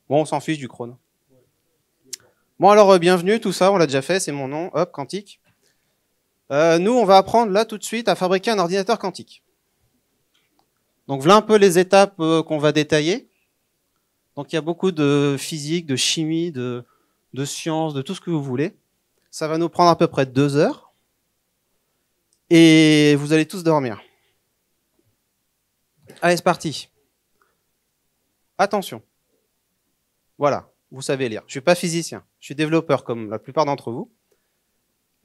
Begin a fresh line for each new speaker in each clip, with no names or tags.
Bon, on s'en fiche du chrono. Bon, alors, bienvenue, tout ça, on l'a déjà fait, c'est mon nom, hop, quantique. Nous, on va apprendre là tout de suite à fabriquer un ordinateur quantique. Donc, voilà un peu les étapes qu'on va détailler. Donc, il y a beaucoup de physique, de chimie, de sciences, de tout ce que vous voulez. Ça va nous prendre à peu près 2 heures. Et vous allez tous dormir. Allez, c'est parti. Attention. Voilà, vous savez lire. Je suis pas physicien, je suis développeur comme la plupart d'entre vous.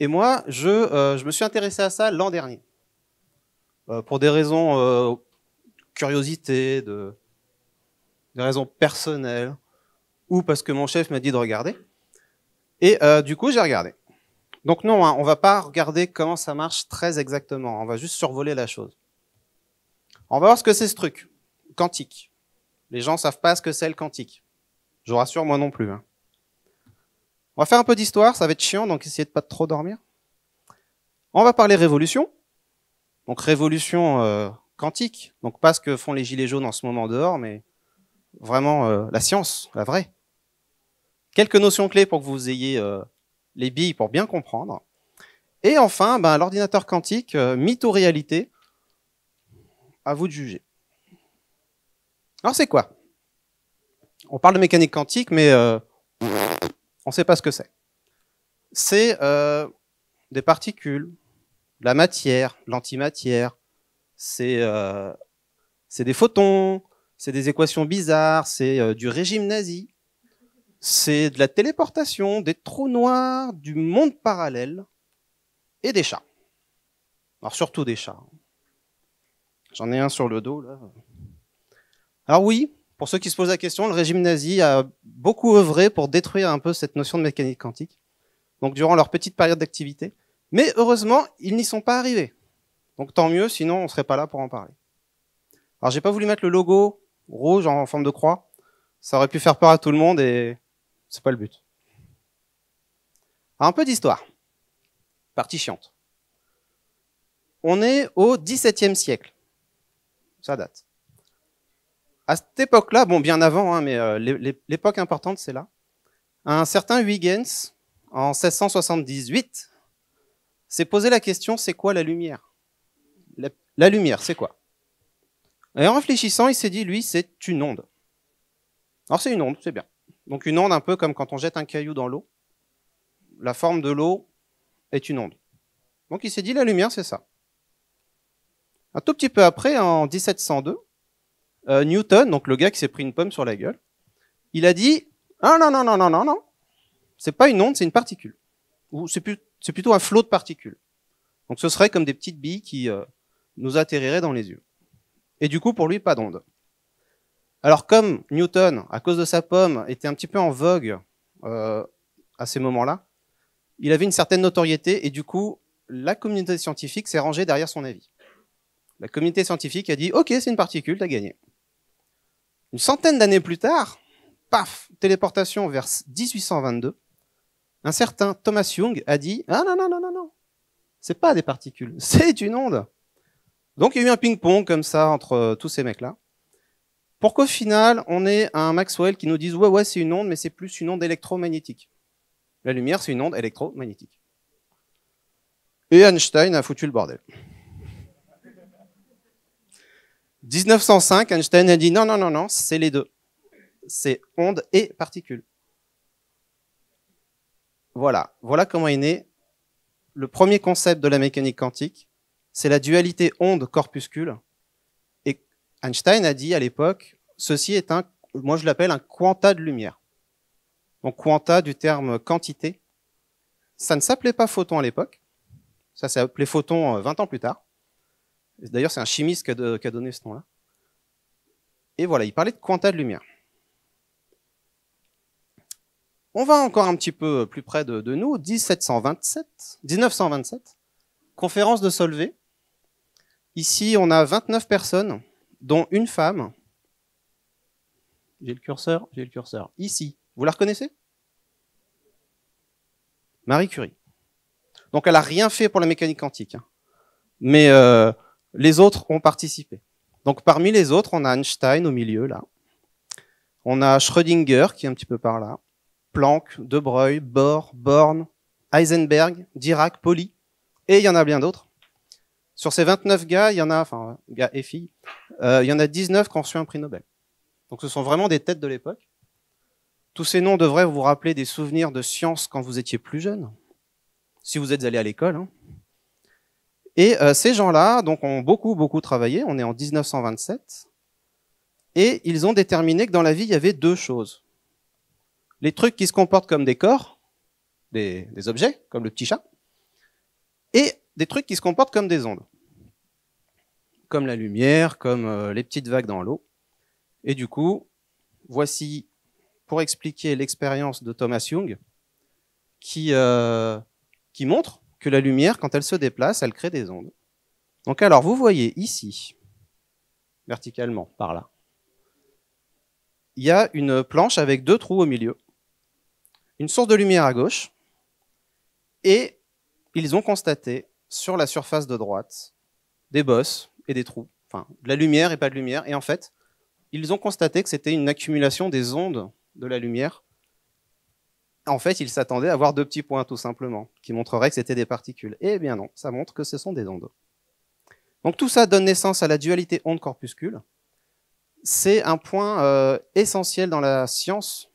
Et moi, je me suis intéressé à ça l'an dernier. Pour des raisons curiosité, des raisons personnelles, ou parce que mon chef m'a dit de regarder. Et du coup, j'ai regardé. Donc non, hein, on va pas regarder comment ça marche très exactement. On va juste survoler la chose. On va voir ce que c'est ce truc. Quantique. Les gens savent pas ce que c'est le quantique. Je vous rassure, moi non plus. Hein. On va faire un peu d'histoire, ça va être chiant, donc essayez de pas trop dormir. On va parler révolution. Donc révolution quantique. Donc pas ce que font les gilets jaunes en ce moment dehors, mais vraiment la science, la vraie. Quelques notions clés pour que vous ayez les billes pour bien comprendre. Et enfin, l'ordinateur quantique, mythe ou réalité, à vous de juger. Alors c'est quoi? On parle de mécanique quantique, mais on ne sait pas ce que c'est. C'est des particules, de la matière, l'antimatière, c'est des photons, c'est des équations bizarres, c'est du régime nazi, c'est de la téléportation, des trous noirs, du monde parallèle et des chats. Alors surtout des chats. J'en ai un sur le dos là. Alors oui, pour ceux qui se posent la question, le régime nazi a beaucoup œuvré pour détruire un peu cette notion de mécanique quantique. Donc durant leur petite période d'activité. Mais heureusement, ils n'y sont pas arrivés. Donc tant mieux, sinon on ne serait pas là pour en parler. Alors j'ai pas voulu mettre le logo rouge en forme de croix. Ça aurait pu faire peur à tout le monde et c'est pas le but. Alors un peu d'histoire. Partie chiante. On est au XVIIe siècle. Ça date. À cette époque-là, bon bien avant, hein, mais l'époque importante c'est là. Un certain Huygens, en 1678, s'est posé la question, c'est quoi la lumière? La lumière, c'est quoi? Et en réfléchissant, il s'est dit, lui, c'est une onde. Alors c'est une onde, c'est bien. Donc une onde un peu comme quand on jette un caillou dans l'eau. La forme de l'eau est une onde. Donc il s'est dit, la lumière, c'est ça. Un tout petit peu après, en 1702, Newton, donc le gars qui s'est pris une pomme sur la gueule, il a dit, ah non, non, non, non, non, non, c'est pas une onde, c'est une particule. Ou c'est plutôt un flot de particules. Donc ce serait comme des petites billes qui nous atterriraient dans les yeux. Et du coup, pour lui, pas d'onde. Alors comme Newton, à cause de sa pomme, était un petit peu en vogue à ces moments-là, il avait une certaine notoriété et du coup, la communauté scientifique s'est rangée derrière son avis. La communauté scientifique a dit « Ok, c'est une particule, t'as gagné ». Une centaine d'années plus tard, paf, téléportation vers 1822, un certain Thomas Young a dit « Ah non, non, non, non, non, c'est pas des particules, c'est une onde ». Donc il y a eu un ping-pong comme ça entre tous ces mecs-là. Pour qu'au final, on ait un Maxwell qui nous dise « Ouais, ouais, c'est une onde, mais c'est plus une onde électromagnétique ». La lumière, c'est une onde électromagnétique. Et Einstein a foutu le bordel. 1905, Einstein a dit non, non, non, non, c'est les deux. C'est onde et particules. Voilà. Voilà comment est né le premier concept de la mécanique quantique. C'est la dualité onde-corpuscule. Et Einstein a dit à l'époque, ceci est moi je l'appelle un quanta de lumière. Donc quanta du terme quantité. Ça ne s'appelait pas photon à l'époque. Ça s'est appelé photon 20 ans plus tard. D'ailleurs, c'est un chimiste qui a donné ce nom-là. Et voilà, il parlait de quanta de lumière. On va encore un petit peu plus près de nous, 1927, conférence de Solvay. Ici, on a 29 personnes, dont une femme. J'ai le curseur. Ici, vous la reconnaissez? Marie Curie. Donc, elle n'a rien fait pour la mécanique quantique. Hein. Mais les autres ont participé. Donc, parmi les autres, on a Einstein au milieu, là. On a Schrödinger qui est un petit peu par là, Planck, De Broglie, Bohr, Born, Heisenberg, Dirac, Pauli, et il y en a bien d'autres. Sur ces 29 gars, il y en a, enfin, gars et filles, il y en a 19 qui ont reçu un prix Nobel. Donc ce sont vraiment des têtes de l'époque. Tous ces noms devraient vous rappeler des souvenirs de science quand vous étiez plus jeune, si vous êtes allé à l'école. Hein. Et ces gens-là donc, ont beaucoup travaillé, on est en 1927, et ils ont déterminé que dans la vie, il y avait deux choses. Les trucs qui se comportent comme des corps, des objets, comme le petit chat, et des trucs qui se comportent comme des ondes, comme la lumière, comme les petites vagues dans l'eau. Et du coup, voici, pour expliquer l'expérience de Thomas Young, qui montre que la lumière, quand elle se déplace, elle crée des ondes. Donc alors, vous voyez ici, verticalement, par là, il y a une planche avec deux trous au milieu, une source de lumière à gauche, et ils ont constaté sur la surface de droite des bosses et des trous, enfin de la lumière et pas de lumière, et en fait, ils ont constaté que c'était une accumulation des ondes de la lumière. En fait, ils s'attendaient à voir deux petits points, tout simplement, qui montreraient que c'était des particules. Eh bien non, ça montre que ce sont des ondes. Donc tout ça donne naissance à la dualité onde-corpuscule. C'est un point essentiel dans la science,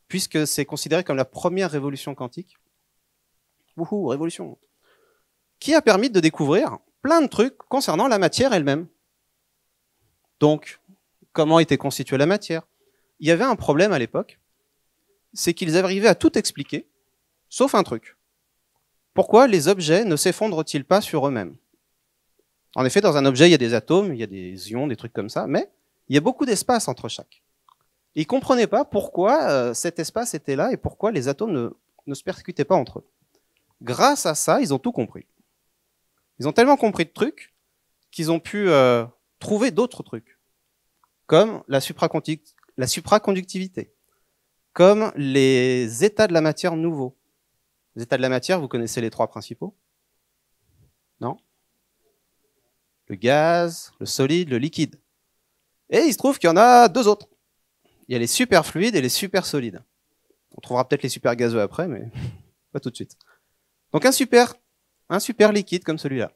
puisque c'est considéré comme la première révolution quantique. Wouhou, révolution! Qui a permis de découvrir plein de trucs concernant la matière elle-même. Donc, comment était constituée la matière? Il y avait un problème à l'époque, c'est qu'ils arrivaient à tout expliquer, sauf un truc. Pourquoi les objets ne s'effondrent-ils pas sur eux-mêmes? En effet, dans un objet, il y a des atomes, il y a des ions, des trucs comme ça, mais il y a beaucoup d'espace entre chaque. Et ils ne comprenaient pas pourquoi cet espace était là et pourquoi les atomes ne se percutaient pas entre eux. Grâce à ça, ils ont tout compris. Ils ont tellement compris de trucs qu'ils ont pu trouver d'autres trucs, comme la supraconductivité, comme les états de la matière nouveaux. Les états de la matière, vous connaissez les trois principaux? Non? Le gaz, le solide, le liquide. Et il se trouve qu'il y en a deux autres. Il y a les superfluides et les supersolides. On trouvera peut-être les supergazeux après, mais pas tout de suite. Donc un super liquide comme celui-là,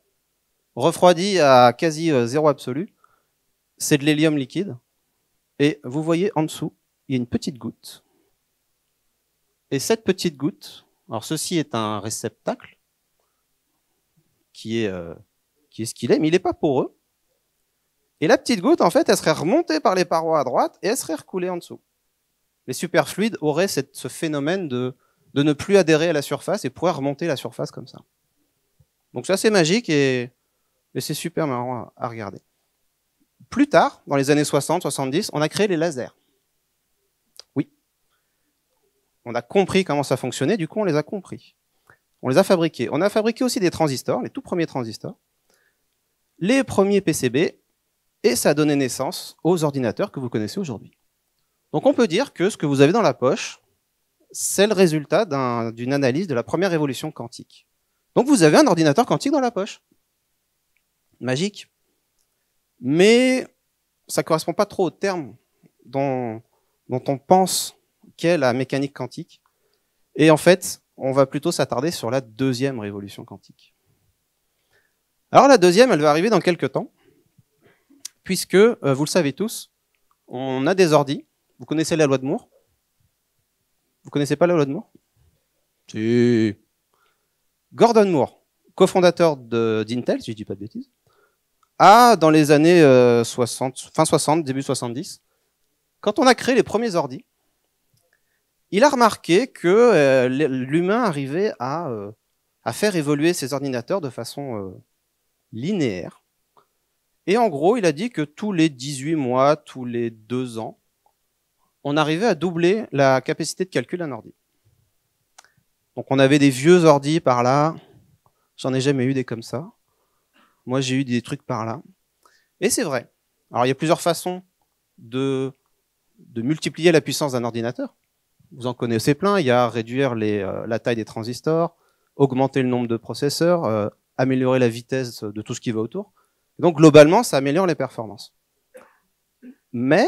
refroidi à quasi zéro absolu, c'est de l'hélium liquide. Et vous voyez en dessous, il y a une petite goutte. Et cette petite goutte, alors ceci est un réceptacle qui est ce qu'il est, mais il n'est pas poreux. Et la petite goutte, en fait, elle serait remontée par les parois à droite et elle serait recoulée en dessous. Les superfluides auraient ce phénomène de ne plus adhérer à la surface et pourraient remonter la surface comme ça. Donc c'est assez magique et c'est super marrant à regarder. Plus tard, dans les années 60-70, on a créé les lasers. Oui. On a compris comment ça fonctionnait, du coup on les a compris. On les a fabriqués. On a fabriqué aussi des transistors, les tout premiers transistors, les premiers PCB, et ça a donné naissance aux ordinateurs que vous connaissez aujourd'hui. Donc on peut dire que ce que vous avez dans la poche, c'est le résultat d'une analyse de la première révolution quantique. Donc vous avez un ordinateur quantique dans la poche. Magique. Mais ça ne correspond pas trop au terme dont on pense qu'est la mécanique quantique. Et en fait, on va plutôt s'attarder sur la deuxième révolution quantique. Alors la deuxième, elle va arriver dans quelques temps, puisque, vous le savez tous, on a des ordis. Vous connaissez la loi de Moore? Vous connaissez pas la loi de Moore? Si. Gordon Moore, cofondateur d'Intel, si je dis pas de bêtises, a, dans les années 60, fin 60, début 70, quand on a créé les premiers ordis, il a remarqué que l'humain arrivait à faire évoluer ses ordinateurs de façon linéaire. Et en gros, il a dit que tous les 18 mois, tous les 2 ans, on arrivait à doubler la capacité de calcul d'un ordi. Donc on avait des vieux ordis par là, j'en ai jamais eu des comme ça. Moi j'ai eu des trucs par là. Et c'est vrai. Alors il y a plusieurs façons de multiplier la puissance d'un ordinateur. Vous en connaissez plein, il y a réduire la taille des transistors, augmenter le nombre de processeurs, améliorer la vitesse de tout ce qui va autour. Donc globalement, ça améliore les performances. Mais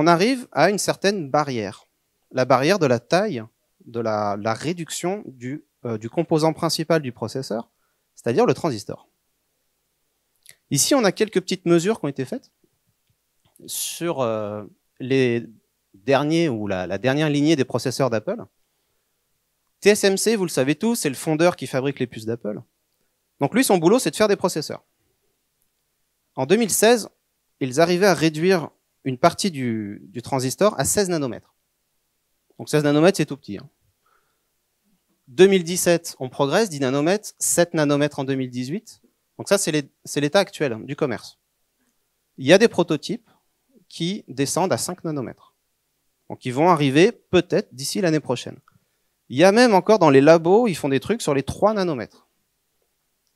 on arrive à une certaine barrière. La barrière de la taille, de la réduction du composant principal du processeur, c'est-à-dire le transistor. Ici, on a quelques petites mesures qui ont été faites sur les derniers ou la dernière lignée des processeurs d'Apple. TSMC, vous le savez tous, c'est le fondeur qui fabrique les puces d'Apple. Donc lui, son boulot, c'est de faire des processeurs. En 2016, ils arrivaient à réduire une partie du transistor à 16 nanomètres. Donc 16 nanomètres, c'est tout petit. 2017, on progresse, 10 nanomètres, 7 nanomètres en 2018. Donc ça, c'est l'état actuel du commerce. Il y a des prototypes qui descendent à 5 nanomètres. Donc ils vont arriver peut-être d'ici l'année prochaine. Il y a même encore dans les labos, ils font des trucs sur les 3 nanomètres.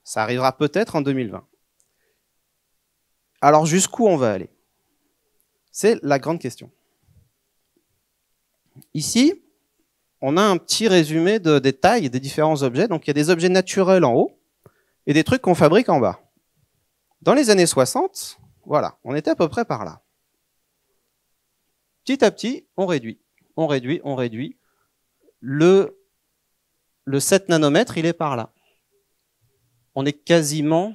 Ça arrivera peut-être en 2020. Alors jusqu'où on va aller? C'est la grande question. Ici, on a un petit résumé des tailles des différents objets. Donc il y a des objets naturels en haut et des trucs qu'on fabrique en bas. Dans les années 60, voilà, on était à peu près par là. Petit à petit, on réduit. On réduit, on réduit. Le 7 nanomètres, il est par là. On est quasiment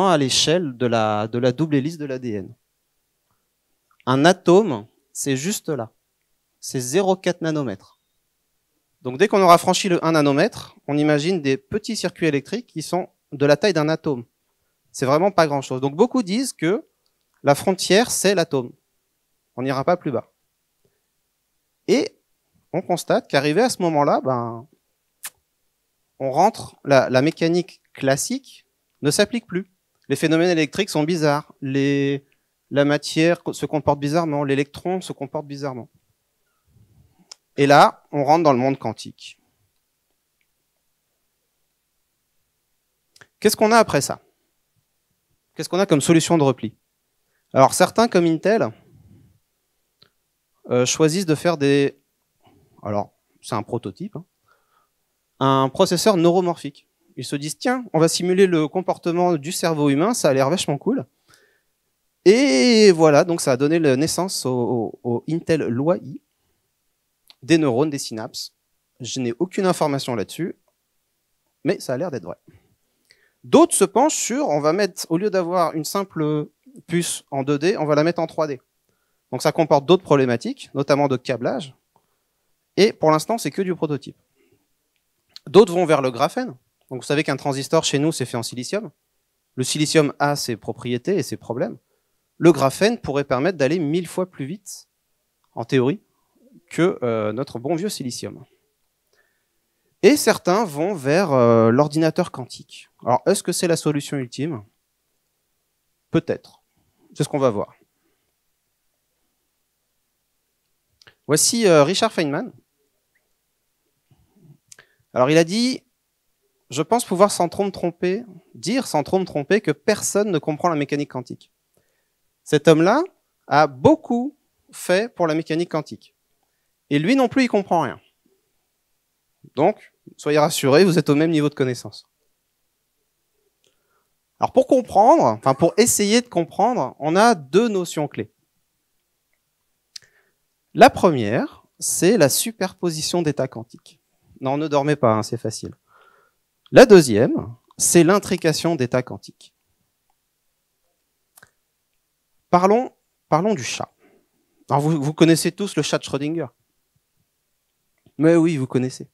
à l'échelle de la double hélice de l'ADN. Un atome, c'est juste là. C'est 0,4 nanomètres. Donc dès qu'on aura franchi le 1 nanomètre, on imagine des petits circuits électriques qui sont de la taille d'un atome. C'est vraiment pas grand-chose. Donc beaucoup disent que la frontière, c'est l'atome. On n'ira pas plus bas. Et on constate qu'arrivé à ce moment-là, on rentre, la mécanique classique ne s'applique plus. Les phénomènes électriques sont bizarres. La matière se comporte bizarrement. L'électron se comporte bizarrement. Et là, on rentre dans le monde quantique. Qu'est-ce qu'on a après ça? Qu'est-ce qu'on a comme solution de repli? Alors certains, comme Intel, choisissent de faire alors c'est un prototype, un processeur neuromorphique. Ils se disent, tiens, on va simuler le comportement du cerveau humain, ça a l'air vachement cool. Et voilà, donc ça a donné naissance au Intel Loi-I, des neurones, des synapses. Je n'ai aucune information là-dessus, mais ça a l'air d'être vrai. D'autres se penchent sur, on va mettre, au lieu d'avoir une simple puce en 2D, on va la mettre en 3D. Donc ça comporte d'autres problématiques, notamment de câblage. Et pour l'instant, c'est que du prototype. D'autres vont vers le graphène. Donc vous savez qu'un transistor chez nous, c'est fait en silicium. Le silicium a ses propriétés et ses problèmes. Le graphène pourrait permettre d'aller 1000 fois plus vite, en théorie, que notre bon vieux silicium. Et certains vont vers l'ordinateur quantique. Alors, est-ce que c'est la solution ultime? Peut-être. C'est ce qu'on va voir. Voici Richard Feynman. Alors, il a dit, je pense pouvoir dire sans trop me tromper que personne ne comprend la mécanique quantique. Cet homme-là a beaucoup fait pour la mécanique quantique. Et lui non plus, il comprend rien. Donc, soyez rassurés, vous êtes au même niveau de connaissance. Alors pour comprendre, pour essayer de comprendre, on a deux notions clés. La première, c'est la superposition d'états quantiques. Non, ne dormez pas, c'est facile. La deuxième, c'est l'intrication d'états quantiques. Parlons du chat. Alors vous connaissez tous le chat de Schrödinger. Mais oui, vous connaissez.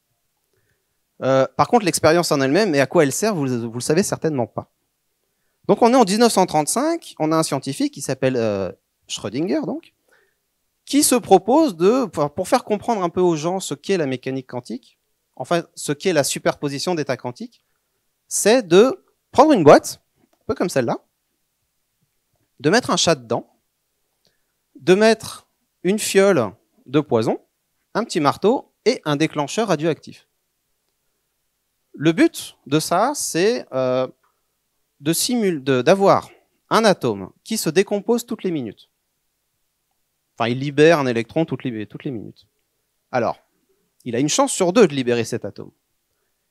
Par contre, l'expérience en elle-même et à quoi elle sert, vous le savez certainement pas. Donc on est en 1935, on a un scientifique qui s'appelle Schrödinger, donc, qui se propose pour faire comprendre un peu aux gens ce qu'est la mécanique quantique, enfin ce qu'est la superposition d'états quantiques, c'est de prendre une boîte, un peu comme celle-là, de mettre un chat dedans, de mettre une fiole de poison, un petit marteau et un déclencheur radioactif. Le but de ça, c'est d'avoir un atome qui se décompose toutes les minutes. Enfin, il libère un électron toutes les minutes. Alors, il a une chance sur deux de libérer cet atome.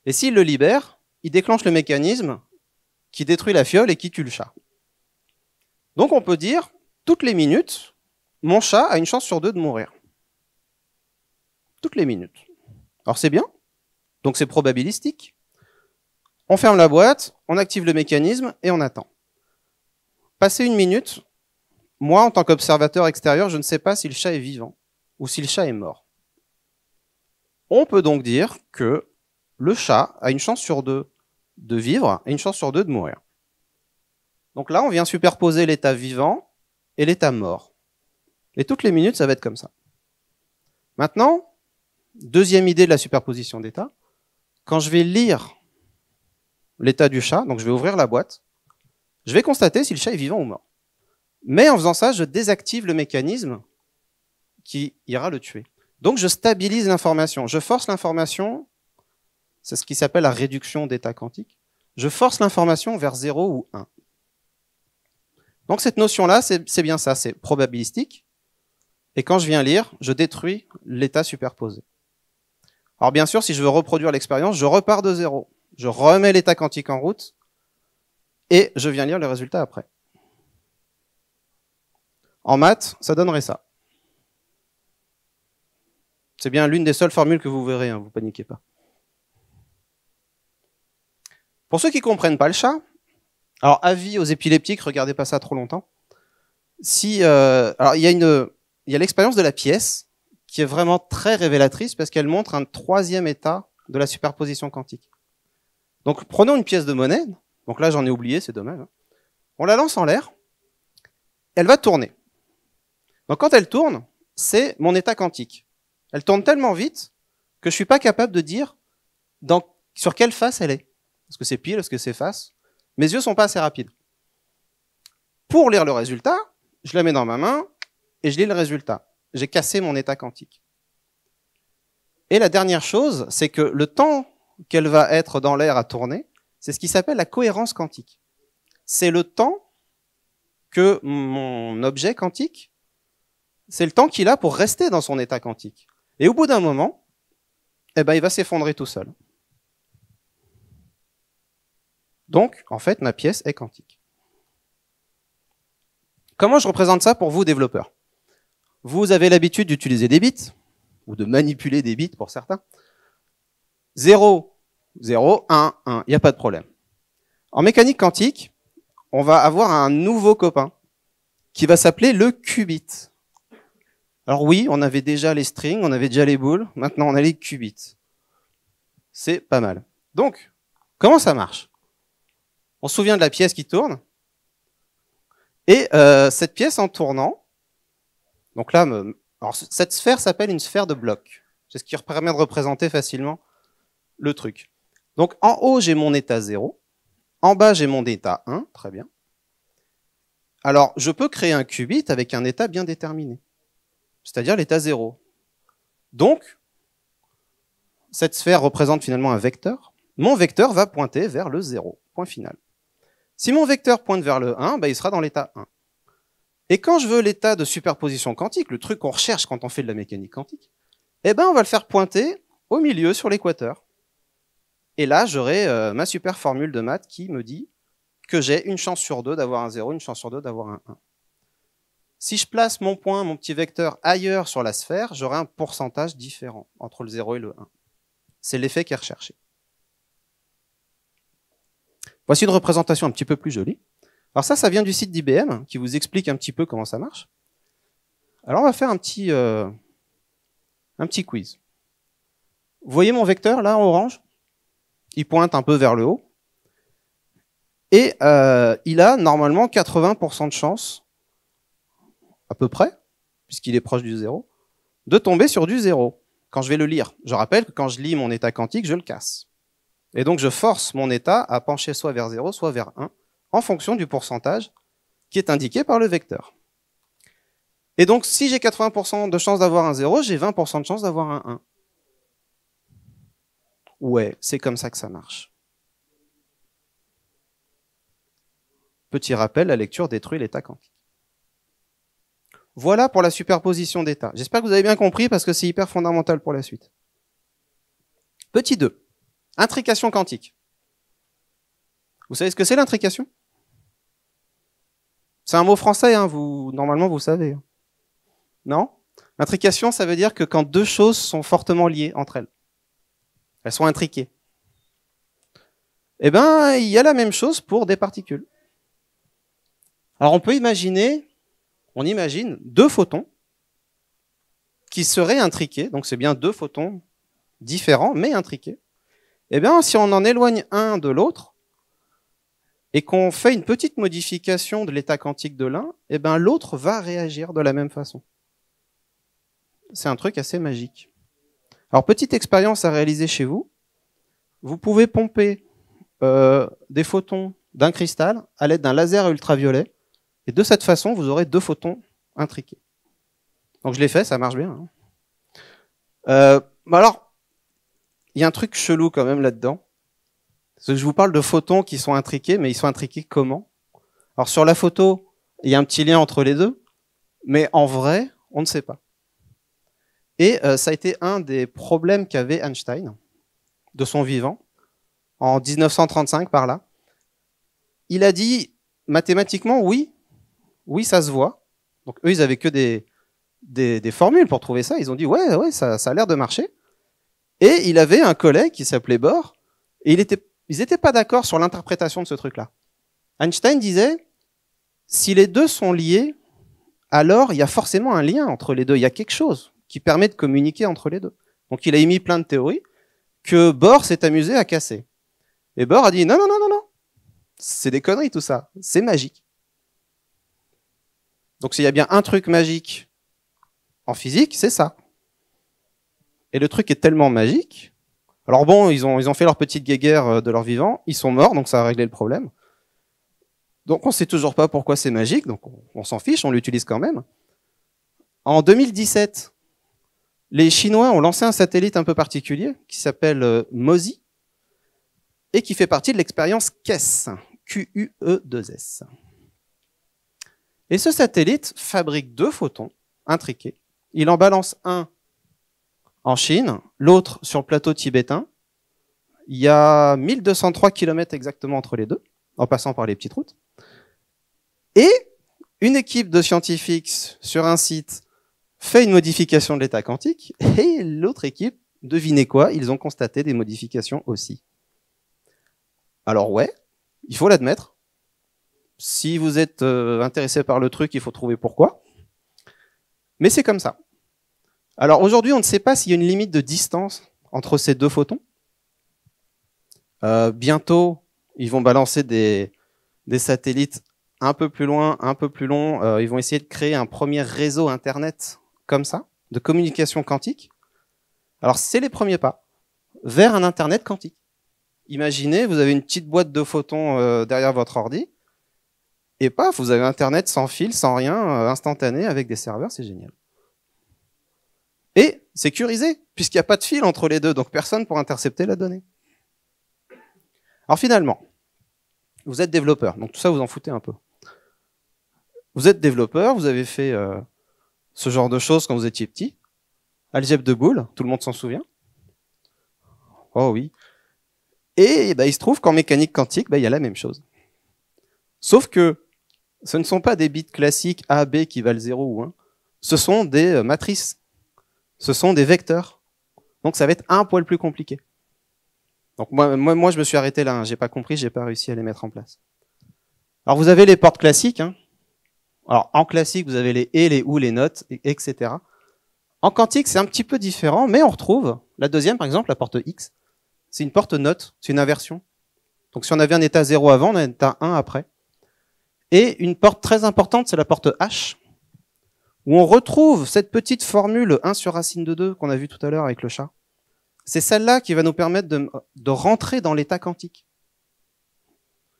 Et s'il le libère, il déclenche le mécanisme qui détruit la fiole et qui tue le chat. Donc on peut dire, toutes les minutes, mon chat a une chance sur 2 de mourir. Toutes les minutes. Alors c'est bien, donc c'est probabilistique. On ferme la boîte, on active le mécanisme et on attend. Passé 1 minute, moi, en tant qu'observateur extérieur, je ne sais pas si le chat est vivant ou si le chat est mort. On peut donc dire que le chat a une chance sur 2 de vivre et une chance sur 2 de mourir. Donc là, on vient superposer l'état vivant et l'état mort. Et toutes les minutes, ça va être comme ça. Maintenant, deuxième idée de la superposition d'état, quand je vais lire l'état du chat, donc je vais ouvrir la boîte, je vais constater si le chat est vivant ou mort. Mais en faisant ça, je désactive le mécanisme qui ira le tuer. Donc je stabilise l'information, je force l'information, c'est ce qui s'appelle la réduction d'état quantique, je force l'information vers 0 ou 1. Donc cette notion-là, c'est bien ça, c'est probabilistique. Et quand je viens lire, je détruis l'état superposé. Alors bien sûr, si je veux reproduire l'expérience, je repars de 0. Je remets l'état quantique en route et je viens lire le résultat après. En maths, ça donnerait ça. C'est bien l'une des seules formules que vous verrez, hein, vous paniquez pas. Pour ceux qui ne comprennent pas le chat, alors avis aux épileptiques, regardez pas ça trop longtemps. Alors il y a l'expérience de la pièce qui est vraiment très révélatrice parce qu'elle montre un 3e état de la superposition quantique. Donc prenons une pièce de monnaie, donc là j'en ai oublié, c'est dommage. Hein. On la lance en l'air, elle va tourner. Donc quand elle tourne, c'est mon état quantique. Elle tourne tellement vite que je suis pas capable de dire sur quelle face elle est. Est-ce que c'est pile, est-ce que c'est face? Mes yeux sont pas assez rapides. Pour lire le résultat, je la mets dans ma main et je lis le résultat. J'ai cassé mon état quantique. Et la dernière chose, c'est que le temps qu'elle va être dans l'air à tourner, c'est ce qui s'appelle la cohérence quantique. C'est le temps que mon objet quantique, c'est le temps qu'il a pour rester dans son état quantique. Et au bout d'un moment, il va s'effondrer tout seul. Donc, en fait, ma pièce est quantique. Comment je représente ça pour vous, développeurs? Vous avez l'habitude d'utiliser des bits, ou de manipuler des bits pour certains. 0, 0, 1, 1, il n'y a pas de problème. En mécanique quantique, on va avoir un nouveau copain qui va s'appeler le qubit. Alors oui, on avait déjà les strings, on avait déjà les boules, maintenant on a les qubits. C'est pas mal. Donc, comment ça marche? On se souvient de la pièce qui tourne, et cette pièce en tournant, donc là, alors cette sphère s'appelle une sphère de blocs. C'est ce qui permet de représenter facilement le truc. Donc en haut, j'ai mon état 0, en bas, j'ai mon état 1, très bien. Alors, je peux créer un qubit avec un état bien déterminé, c'est-à-dire l'état 0. Donc, cette sphère représente finalement un vecteur. Mon vecteur va pointer vers le 0, point final. Si mon vecteur pointe vers le 1, il sera dans l'état 1. Et quand je veux l'état de superposition quantique, le truc qu'on recherche quand on fait de la mécanique quantique, on va le faire pointer au milieu sur l'équateur. Et là, j'aurai ma super formule de maths qui me dit que j'ai une chance sur 2 d'avoir un 0, une chance sur 2 d'avoir un 1. Si je place mon point, mon petit vecteur ailleurs sur la sphère, j'aurai un pourcentage différent entre le 0 et le 1. C'est l'effet qui est recherché. Voici une représentation un petit peu plus jolie. Alors ça vient du site d'IBM, qui vous explique un petit peu comment ça marche. Alors on va faire un petit quiz. Vous voyez mon vecteur, là, en orange? Il pointe un peu vers le haut. Et il a normalement 80% de chance, à peu près, puisqu'il est proche du 0, de tomber sur du 0, quand je vais le lire. Je rappelle que quand je lis mon état quantique, je le casse. Et donc je force mon état à pencher soit vers 0, soit vers 1, en fonction du pourcentage qui est indiqué par le vecteur. Et donc si j'ai 80% de chance d'avoir un 0, j'ai 20% de chance d'avoir un 1. Ouais, c'est comme ça que ça marche. Petit rappel, la lecture détruit l'état quantique. Voilà pour la superposition d'états. J'espère que vous avez bien compris parce que c'est hyper fondamental pour la suite. Petit 2. Intrication quantique. Vous savez ce que c'est l'intrication? C'est un mot français, hein, normalement vous savez. Non? Intrication, ça veut dire que quand deux choses sont fortement liées entre elles. Elles sont intriquées. Eh bien, il y a la même chose pour des particules. Alors on peut imaginer, on imagine deux photons qui seraient intriqués, donc c'est bien deux photons différents mais intriqués. Eh bien, si on en éloigne un de l'autre et qu'on fait une petite modification de l'état quantique de l'un, eh bien l'autre va réagir de la même façon. C'est un truc assez magique. Alors, petite expérience à réaliser chez vous. Vous pouvez pomper des photons d'un cristal à l'aide d'un laser ultraviolet. Et de cette façon, vous aurez deux photons intriqués. Donc, je l'ai fait, ça marche bien. Alors, il y a un truc chelou quand même là-dedans. Parce que je vous parle de photons qui sont intriqués, mais ils sont intriqués comment? Alors, sur la photo, il y a un petit lien entre les deux. Mais en vrai, on ne sait pas. Et ça a été un des problèmes qu'avait Einstein, de son vivant, en 1935 par là. Il a dit, mathématiquement, oui, ça se voit. Donc eux, ils avaient que des formules pour trouver ça. Ils ont dit, ouais, ça a l'air de marcher. Et il avait un collègue qui s'appelait Bohr, et ils n'étaient pas d'accord sur l'interprétation de ce truc-là. Einstein disait, si les deux sont liés, alors il y a forcément un lien entre les deux. Il y a quelque chose qui permet de communiquer entre les deux. Donc il a émis plein de théories que Bohr s'est amusé à casser. Et Bohr a dit non, c'est des conneries tout ça, c'est magique. Donc s'il y a bien un truc magique en physique, c'est ça. Et le truc est tellement magique. Alors bon, ils ont fait leur petite guéguerre de leur vivant, ils sont morts, donc ça a réglé le problème. Donc on sait toujours pas pourquoi c'est magique, donc on s'en fiche, on l'utilise quand même. En 2017, les Chinois ont lancé un satellite un peu particulier qui s'appelle MOSI et qui fait partie de l'expérience QUES, Q-U-E-2-S. Et ce satellite fabrique deux photons intriqués. Il en balance un en Chine, l'autre sur le plateau tibétain. Il y a 1203 km exactement entre les deux, en passant par les petites routes. Et une équipe de scientifiques sur un site fait une modification de l'état quantique, et l'autre équipe, devinez quoi, ils ont constaté des modifications aussi. Alors ouais, il faut l'admettre. Si vous êtes intéressé par le truc, il faut trouver pourquoi. Mais c'est comme ça. Alors aujourd'hui, on ne sait pas s'il y a une limite de distance entre ces deux photons. Bientôt, ils vont balancer des satellites un peu plus loin, un peu plus long. Ils vont essayer de créer un premier réseau Internet comme ça, de communication quantique. Alors, c'est les premiers pas vers un Internet quantique. Imaginez, vous avez une petite boîte de photons derrière votre ordi, et paf, vous avez Internet sans fil, sans rien, instantané, avec des serveurs, c'est génial. Et sécurisé, puisqu'il n'y a pas de fil entre les deux, donc personne pour intercepter la donnée. Alors finalement, vous êtes développeur, donc tout ça, vous en foutez un peu. Vous êtes développeur, vous avez fait ce genre de choses quand vous étiez petit. Algèbre de Boole, tout le monde s'en souvient. Oh oui. Et bah, il se trouve qu'en mécanique quantique, bah, il y a la même chose. Sauf que ce ne sont pas des bits classiques A, B qui valent 0 ou 1. Ce sont des matrices. Ce sont des vecteurs. Donc ça va être un poil plus compliqué. Donc moi je me suis arrêté là. Hein. J'ai pas compris, j'ai pas réussi à les mettre en place. Alors vous avez les portes classiques. Hein. Alors en classique, vous avez les et, les ou, les notes, etc. En quantique, c'est un petit peu différent, mais on retrouve la deuxième, par exemple, la porte X. C'est une porte note, c'est une inversion. Donc si on avait un état 0 avant, on a un état 1 après. Et une porte très importante, c'est la porte H, où on retrouve cette petite formule 1 sur racine de 2 qu'on a vu tout à l'heure avec le chat. C'est celle-là qui va nous permettre de rentrer dans l'état quantique.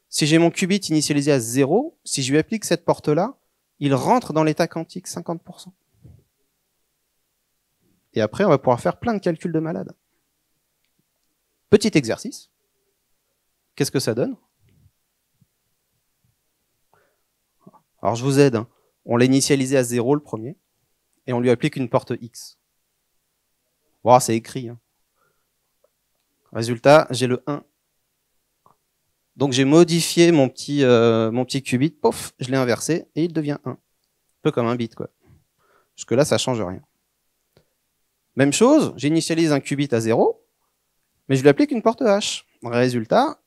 Si j'ai mon qubit initialisé à 0, si je lui applique cette porte-là, il rentre dans l'état quantique 50%. Et après, on va pouvoir faire plein de calculs de malade. Petit exercice. Qu'est-ce que ça donne? Alors, je vous aide. Hein. On l'a initialisé à 0, le premier, et on lui applique une porte X. Wow, c'est écrit. Hein. Résultat, j'ai le 1. Donc, j'ai modifié mon petit qubit, pouf, je l'ai inversé, et il devient 1. Un peu comme un bit, quoi. Jusque-là, ça ne change rien. Même chose, j'initialise un qubit à 0, mais je lui applique une porte H. Résultat,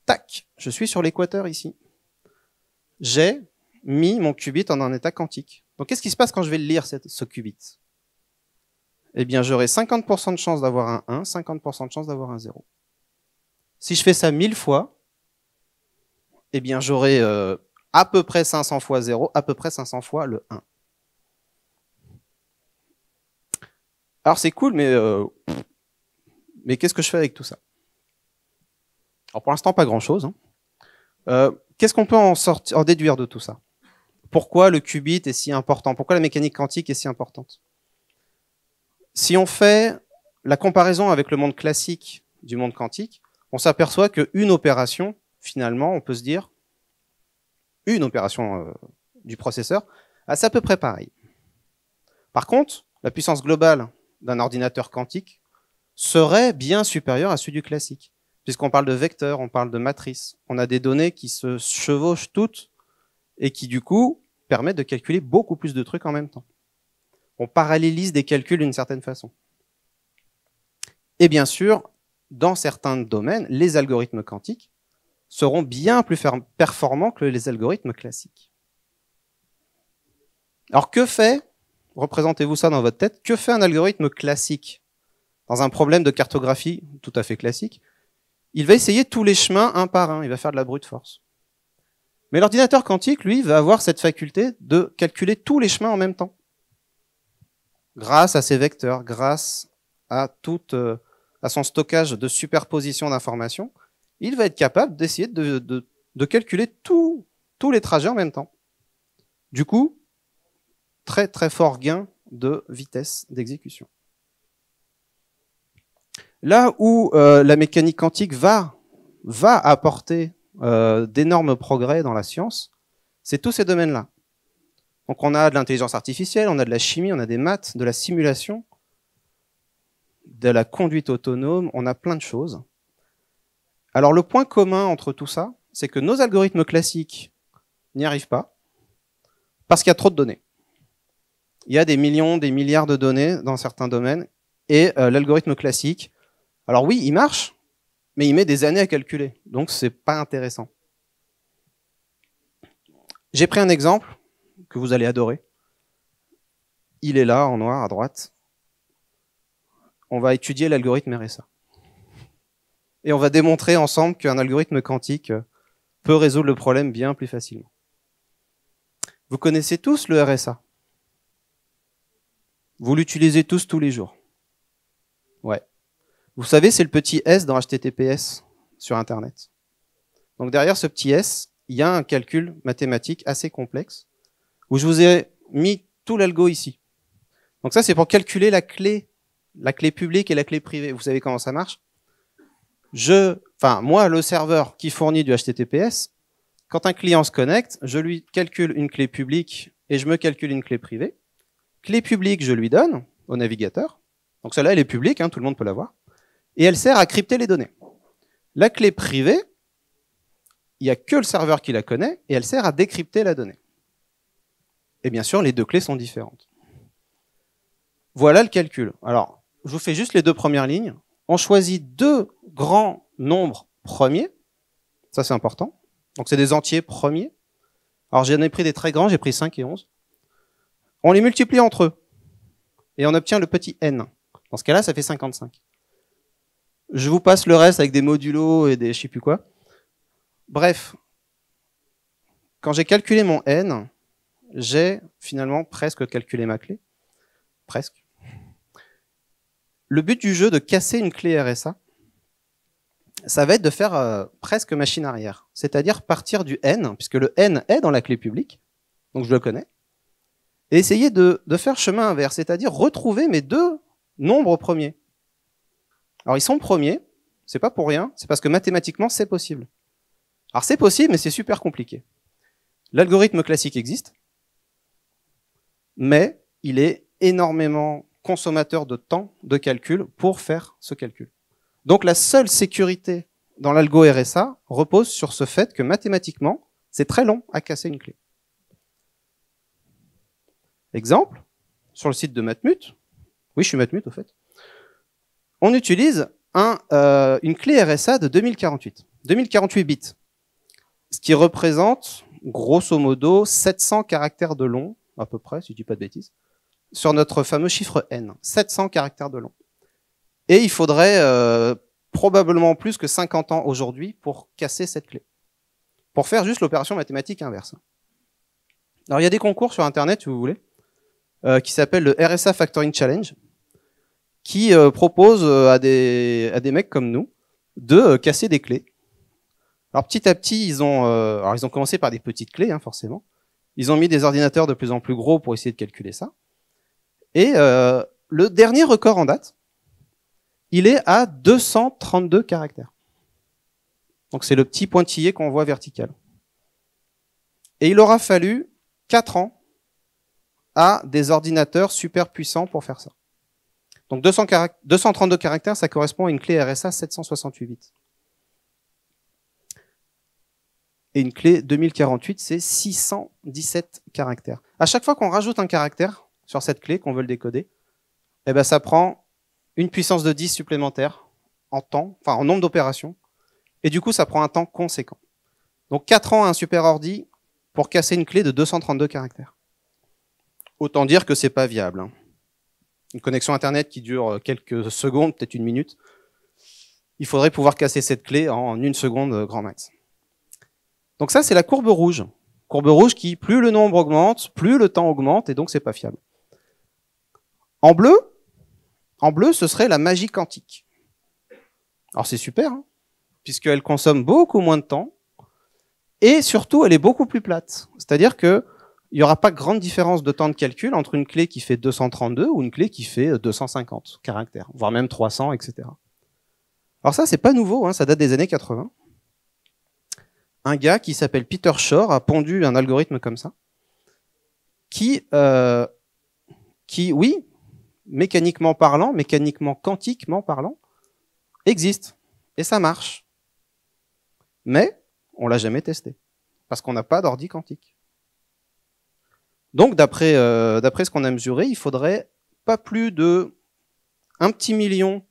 tac, je suis sur l'équateur ici. J'ai mis mon qubit en un état quantique. Donc qu'est-ce qui se passe quand je vais lire ce qubit? Eh bien, j'aurai 50% de chance d'avoir un 1, 50% de chance d'avoir un 0. Si je fais ça 1000 fois, eh bien, j'aurai à peu près 500 fois 0, à peu près 500 fois le 1. Alors c'est cool, mais qu'est-ce que je fais avec tout ça? Alors pour l'instant, pas grand-chose. Hein. Qu'est-ce qu'on peut en déduire de tout ça? Pourquoi le qubit est si important? Pourquoi la mécanique quantique est si importante? Si on fait la comparaison avec le monde classique du monde quantique, on s'aperçoit qu'une opération, finalement, on peut se dire, une opération du processeur, c'est à peu près pareil. Par contre, la puissance globale d'un ordinateur quantique serait bien supérieure à celui du classique, puisqu'on parle de vecteurs, on parle de matrices, on a des données qui se chevauchent toutes et qui, du coup, permettent de calculer beaucoup plus de trucs en même temps. On parallélise des calculs d'une certaine façon. Et bien sûr, dans certains domaines, les algorithmes quantiques seront bien plus performants que les algorithmes classiques. Alors que fait, représentez-vous ça dans votre tête, que fait un algorithme classique dans un problème de cartographie tout à fait classique? Il va essayer tous les chemins un par un, il va faire de la brute force. Mais l'ordinateur quantique, lui, va avoir cette faculté de calculer tous les chemins en même temps. Grâce à ses vecteurs, grâce à son stockage de superposition d'informations, il va être capable d'essayer de calculer tous les trajets en même temps. Du coup, très très fort gain de vitesse d'exécution. Là où la mécanique quantique va apporter d'énormes progrès dans la science, c'est tous ces domaines-là. Donc on a de l'intelligence artificielle, on a de la chimie, on a des maths, de la simulation, de la conduite autonome, on a plein de choses. Alors le point commun entre tout ça, c'est que nos algorithmes classiques n'y arrivent pas parce qu'il y a trop de données. Il y a des millions, des milliards de données dans certains domaines et l'algorithme classique, alors oui, il marche, mais il met des années à calculer, donc c'est pas intéressant. J'ai pris un exemple que vous allez adorer. Il est là, en noir, à droite. On va étudier l'algorithme RSA. Et on va démontrer ensemble qu'un algorithme quantique peut résoudre le problème bien plus facilement. Vous connaissez tous le RSA? Vous l'utilisez tous les jours? Ouais. Vous savez, c'est le petit S dans HTTPS sur Internet. Donc derrière ce petit S, il y a un calcul mathématique assez complexe où je vous ai mis tout l'algo ici. Donc ça, c'est pour calculer la clé publique et la clé privée. Vous savez comment ça marche? Moi, le serveur qui fournit du HTTPS, quand un client se connecte, je lui calcule une clé publique et je me calcule une clé privée. Clé publique, je lui donne au navigateur. Donc celle-là, elle est publique, hein, tout le monde peut la voir. Et elle sert à crypter les données. La clé privée, il n'y a que le serveur qui la connaît et elle sert à décrypter la donnée. Et bien sûr, les deux clés sont différentes. Voilà le calcul. Alors, je vous fais juste les deux premières lignes. On choisit deux grands nombres premiers. Ça, c'est important. Donc, c'est des entiers premiers. Alors, j'en ai pris des très grands, j'ai pris 5 et 11. On les multiplie entre eux. Et on obtient le petit n. Dans ce cas-là, ça fait 55. Je vous passe le reste avec des modulos et des je sais plus quoi. Bref, quand j'ai calculé mon n, j'ai finalement presque calculé ma clé. Presque. Le but du jeu de casser une clé RSA, ça va être de faire presque machine arrière. C'est-à-dire partir du n, puisque le n est dans la clé publique, donc je le connais, et essayer de faire chemin inverse, c'est-à-dire retrouver mes deux nombres premiers. Alors ils sont premiers, c'est pas pour rien, c'est parce que mathématiquement c'est possible. Alors c'est possible, mais c'est super compliqué. L'algorithme classique existe, mais il est énormément consommateur de temps de calcul pour faire ce calcul. Donc la seule sécurité dans l'algo RSA repose sur ce fait que mathématiquement, c'est très long à casser une clé. Exemple, sur le site de Matmut, oui, je suis Matmut au fait, on utilise une clé RSA de 2048 bits, ce qui représente grosso modo 700 caractères de long, à peu près, si je dis pas de bêtises, sur notre fameux chiffre n, 700 caractères de long. Et il faudrait probablement plus que 50 ans aujourd'hui pour casser cette clé, pour faire juste l'opération mathématique inverse. Alors il y a des concours sur Internet, si vous voulez, qui s'appellent le RSA Factoring Challenge, qui propose à des mecs comme nous de casser des clés. Alors petit à petit, ils ont commencé par des petites clés, hein, forcément. Ils ont mis des ordinateurs de plus en plus gros pour essayer de calculer ça. Et le dernier record en date, il est à 232 caractères. Donc c'est le petit pointillé qu'on voit vertical. Et il aura fallu 4 ans à des ordinateurs super puissants pour faire ça. Donc 232 caractères, ça correspond à une clé RSA 768 bits. Et une clé 2048, c'est 617 caractères. À chaque fois qu'on rajoute un caractère sur cette clé, qu'on veut le décoder, eh ben ça prend une puissance de 10 supplémentaire en temps, enfin en nombre d'opérations, et du coup ça prend un temps conséquent. Donc 4 ans à un super ordi pour casser une clé de 232 caractères. Autant dire que c'est pas viable, hein. Une connexion Internet qui dure quelques secondes, peut-être une minute, il faudrait pouvoir casser cette clé en 1 seconde grand max. Donc ça, c'est la courbe rouge. Courbe rouge qui, plus le nombre augmente, plus le temps augmente, et donc c'est pas fiable. En bleu, ce serait la magie quantique. Alors c'est super, hein, puisqu'elle consomme beaucoup moins de temps, et surtout, elle est beaucoup plus plate. C'est-à-dire que il n'y aura pas grande différence de temps de calcul entre une clé qui fait 232 ou une clé qui fait 250 caractères, voire même 300, etc. Alors ça, c'est pas nouveau, hein, ça date des années 80. Un gars qui s'appelle Peter Shor a pondu un algorithme comme ça, qui oui, mécaniquement parlant, mécaniquement quantiquement parlant, existe. Et ça marche. Mais on l'a jamais testé, parce qu'on n'a pas d'ordi quantique. Donc, d'après ce qu'on a mesuré, il faudrait pas plus de 1 petit million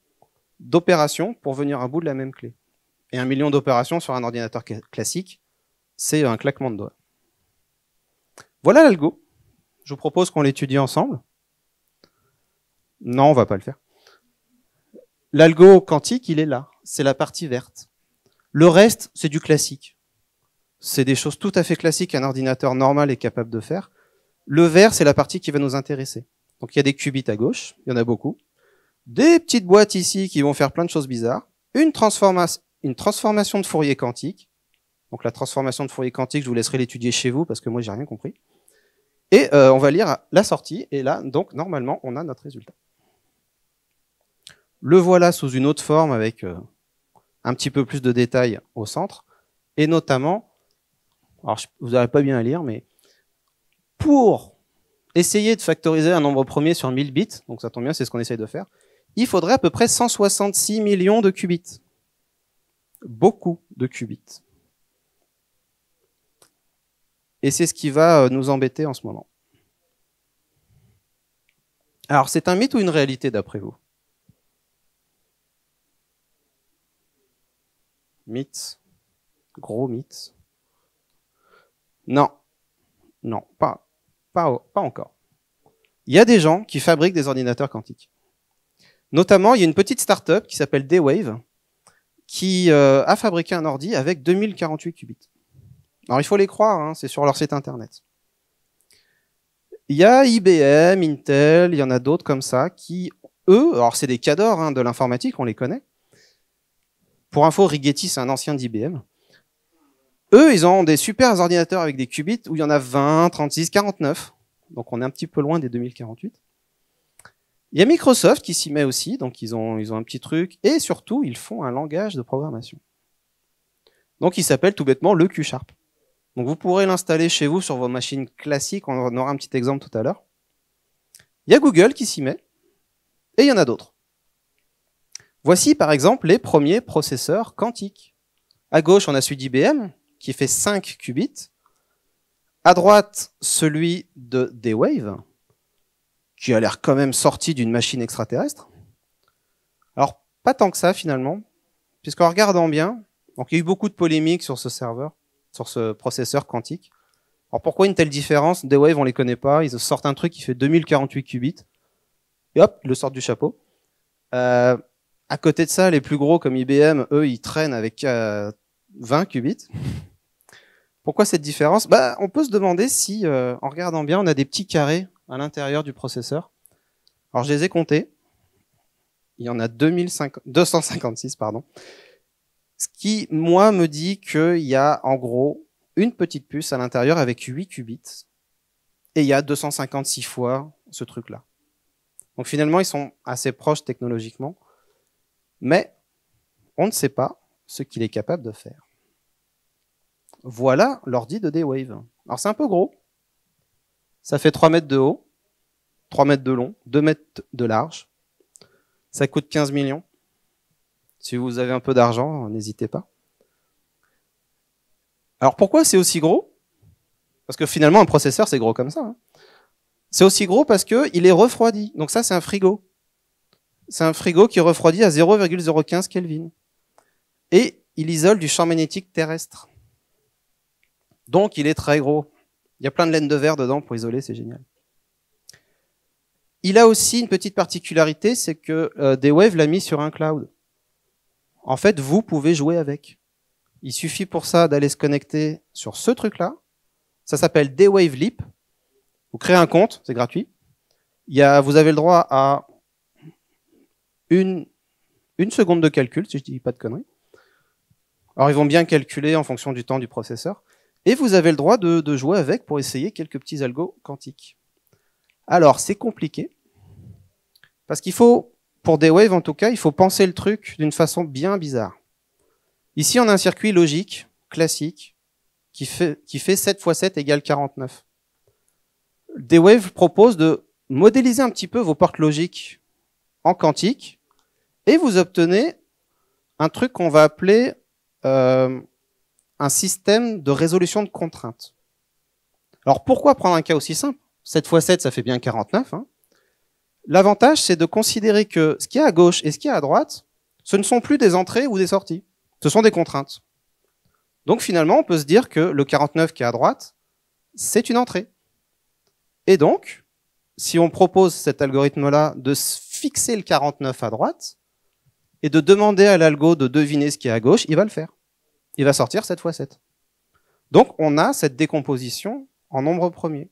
d'opérations pour venir à bout de la même clé. Et 1 million d'opérations sur un ordinateur classique, c'est un claquement de doigts. Voilà l'algo. Je vous propose qu'on l'étudie ensemble. Non, on va pas le faire. L'algo quantique, il est là. C'est la partie verte. Le reste, c'est du classique. C'est des choses tout à fait classiques qu'un ordinateur normal est capable de faire. Le vert, c'est la partie qui va nous intéresser. Donc il y a des qubits à gauche, il y en a beaucoup. Des petites boîtes ici qui vont faire plein de choses bizarres. Une transformation de Fourier quantique. Donc la transformation de Fourier quantique, je vous laisserai l'étudier chez vous parce que moi j'ai rien compris. Et on va lire la sortie, et là, donc normalement, on a notre résultat. Le voilà sous une autre forme avec un petit peu plus de détails au centre, et notamment, alors vous n'arrivez pas bien à lire, mais pour essayer de factoriser un nombre premier sur 1000 bits, donc ça tombe bien, c'est ce qu'on essaye de faire, il faudrait à peu près 166 millions de qubits. Beaucoup de qubits. Et c'est ce qui va nous embêter en ce moment. Alors, c'est un mythe ou une réalité d'après vous? Mythe. Gros mythe. Non. Non, pas encore. Il y a des gens qui fabriquent des ordinateurs quantiques. Notamment, il y a une petite start-up qui s'appelle D-Wave qui a fabriqué un ordi avec 2048 qubits. Alors, il faut les croire, hein, c'est sur leur site internet. Il y a IBM, Intel, il y en a d'autres comme ça qui, eux, alors c'est des cadors hein, de l'informatique, on les connaît. Pour info, Rigetti, c'est un ancien d'IBM. Eux, ils ont des super ordinateurs avec des qubits où il y en a 20, 36, 49. Donc on est un petit peu loin des 2048. Il y a Microsoft qui s'y met aussi, donc ils ont un petit truc. Et surtout, ils font un langage de programmation. Donc il s'appelle tout bêtement le Q#. Donc vous pourrez l'installer chez vous sur vos machines classiques, on aura un petit exemple tout à l'heure. Il y a Google qui s'y met, et il y en a d'autres. Voici par exemple les premiers processeurs quantiques. À gauche, on a celui d'IBM, qui fait 5 qubits. À droite, celui de D-Wave, qui a l'air quand même sorti d'une machine extraterrestre. Alors, pas tant que ça finalement, puisqu'en regardant bien, donc il y a eu beaucoup de polémiques sur ce serveur, sur ce processeur quantique. Alors pourquoi une telle différence? D-Wave, on les connaît pas, ils sortent un truc qui fait 2048 qubits, et hop, ils le sortent du chapeau. À côté de ça, les plus gros comme IBM, eux, ils traînent avec 20 qubits. Pourquoi cette différence? On peut se demander si, en regardant bien, on a des petits carrés à l'intérieur du processeur. Alors je les ai comptés. Il y en a 256, pardon. Ce qui, moi, me dit qu'il y a en gros une petite puce à l'intérieur avec 8 qubits. Et il y a 256 fois ce truc-là. Donc finalement, ils sont assez proches technologiquement. Mais on ne sait pas ce qu'il est capable de faire. Voilà l'ordi de D-Wave. Alors c'est un peu gros. Ça fait 3 mètres de haut, 3 mètres de long, 2 mètres de large. Ça coûte 15 millions. Si vous avez un peu d'argent, n'hésitez pas. Alors pourquoi c'est aussi gros? Parce que finalement un processeur c'est gros comme ça. Hein. C'est aussi gros parce qu'il est refroidi. Donc ça c'est un frigo. C'est un frigo qui refroidit à 0,015 Kelvin. Et il isole du champ magnétique terrestre. Donc il est très gros. Il y a plein de laine de verre dedans pour isoler, c'est génial. Il a aussi une petite particularité, c'est que D-Wave l'a mis sur un cloud. En fait, vous pouvez jouer avec. Il suffit pour ça d'aller se connecter sur ce truc-là. Ça s'appelle D-Wave Leap. Vous créez un compte, c'est gratuit. Vous avez le droit à une seconde de calcul, si je dis pas de conneries. Alors ils vont bien calculer en fonction du temps du processeur. Et vous avez le droit de jouer avec pour essayer quelques petits algos quantiques. Alors c'est compliqué. Parce qu'il faut, pour D-Wave en tout cas, il faut penser le truc d'une façon bien bizarre. Ici on a un circuit logique, classique, qui fait 7 x 7 égale 49. D-Wave propose de modéliser un petit peu vos portes logiques en quantique, et vous obtenez un truc qu'on va appeler un système de résolution de contraintes. Alors pourquoi prendre un cas aussi simple? 7 x 7, ça fait bien 49. Hein. L'avantage, c'est de considérer que ce qu'il y a à gauche et ce qu'il y a à droite, ce ne sont plus des entrées ou des sorties. Ce sont des contraintes. Donc finalement, on peut se dire que le 49 qui est à droite, c'est une entrée. Et donc, si on propose cet algorithme-là de fixer le 49 à droite et de demander à l'algo de deviner ce qui est à gauche, il va le faire. Il va sortir 7 x 7. Donc on a cette décomposition en nombre premier,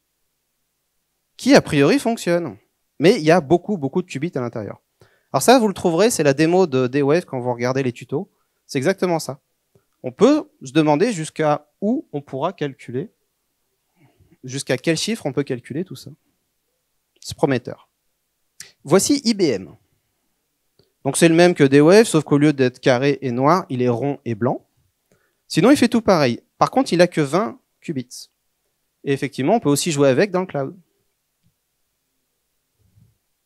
qui a priori fonctionne. Mais il y a beaucoup de qubits à l'intérieur. Alors ça, vous le trouverez, c'est la démo de D-Wave quand vous regardez les tutos. C'est exactement ça. On peut se demander jusqu'à où on pourra calculer, jusqu'à quel chiffre on peut calculer tout ça. C'est prometteur. Voici IBM. Donc c'est le même que D-Wave, sauf qu'au lieu d'être carré et noir, il est rond et blanc. Sinon, il fait tout pareil. Par contre, il a que 20 qubits. Et effectivement, on peut aussi jouer avec dans le cloud.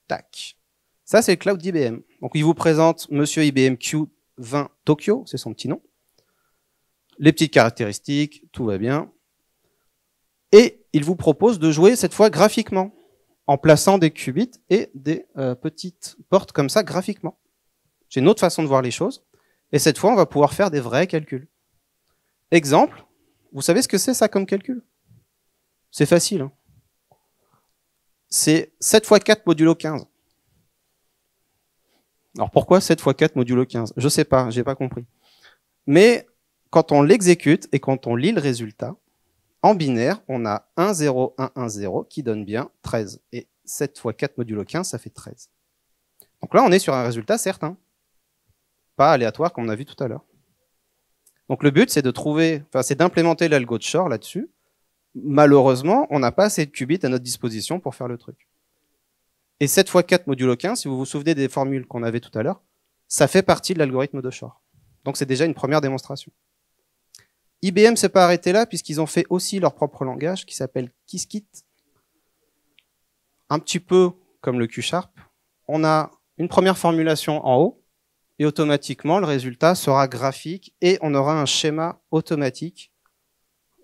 Tac. Ça, c'est le cloud d'IBM. Donc, il vous présente Monsieur IBM Q20 Tokyo, c'est son petit nom. Les petites caractéristiques, tout va bien. Et il vous propose de jouer cette fois graphiquement, en plaçant des qubits et des petites portes comme ça graphiquement. J'ai une autre façon de voir les choses. Et cette fois, on va pouvoir faire des vrais calculs. Exemple, vous savez ce que c'est ça comme calcul? C'est facile. Hein. C'est 7 x 4 modulo 15. Alors pourquoi 7 x 4 modulo 15? Je sais pas, j'ai pas compris. Mais quand on l'exécute et quand on lit le résultat, en binaire, on a 1, 0, 1, 1, 0 qui donne bien 13. Et 7 x 4 modulo 15, ça fait 13. Donc là, on est sur un résultat certain. Pas aléatoire comme on a vu tout à l'heure. Donc le but, c'est c'est d'implémenter l'algo de Shor là-dessus. Malheureusement, on n'a pas assez de qubits à notre disposition pour faire le truc. Et 7 x 4 modulo 15, si vous vous souvenez des formules qu'on avait tout à l'heure, ça fait partie de l'algorithme de Shor. Donc c'est déjà une première démonstration. IBM s'est pas arrêté là, puisqu'ils ont fait aussi leur propre langage, qui s'appelle Qiskit. Un petit peu comme le Q#. On a une première formulation en haut, et automatiquement, le résultat sera graphique, et on aura un schéma automatique